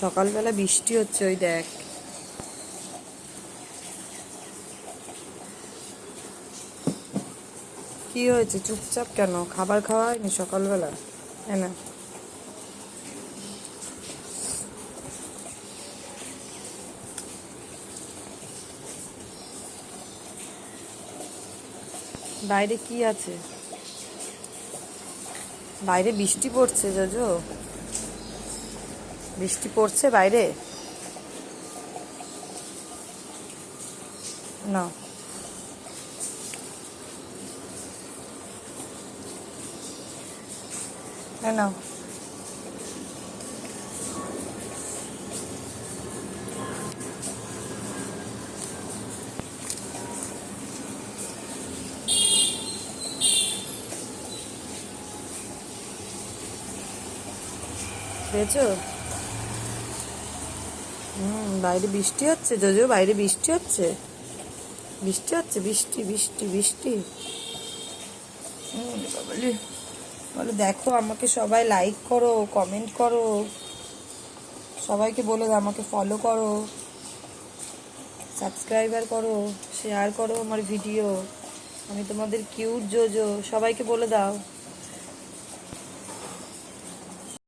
সকালবেলা বৃষ্টি হচ্ছে, ওই দেখ। কি হয়েছে, চুপচাপ কেন? খাবার খাওয়া হয়নি সকালবেলা? হ্যাঁ না, বাইরে কি আছে? বাইরে বৃষ্টি পড়ছে জোজো, বৃষ্টি পড়ছে বাইরে। না, হ্যাঁ না, পেয়েছো? বাইরে বৃষ্টি হচ্ছে জোজো, বাইরে বৃষ্টি হচ্ছে, বৃষ্টি হচ্ছে, বৃষ্টি বৃষ্টি বৃষ্টি। বলে বলে দেখো, আমাকে সবাই লাইক করো, কমেন্ট করো, সবাইকে বলে দাও আমাকে ফলো করো, সাবস্ক্রাইবার করো, শেয়ার করো আমার ভিডিও। আমি তোমাদের কিউট জোজো, সবাইকে বলে দাও।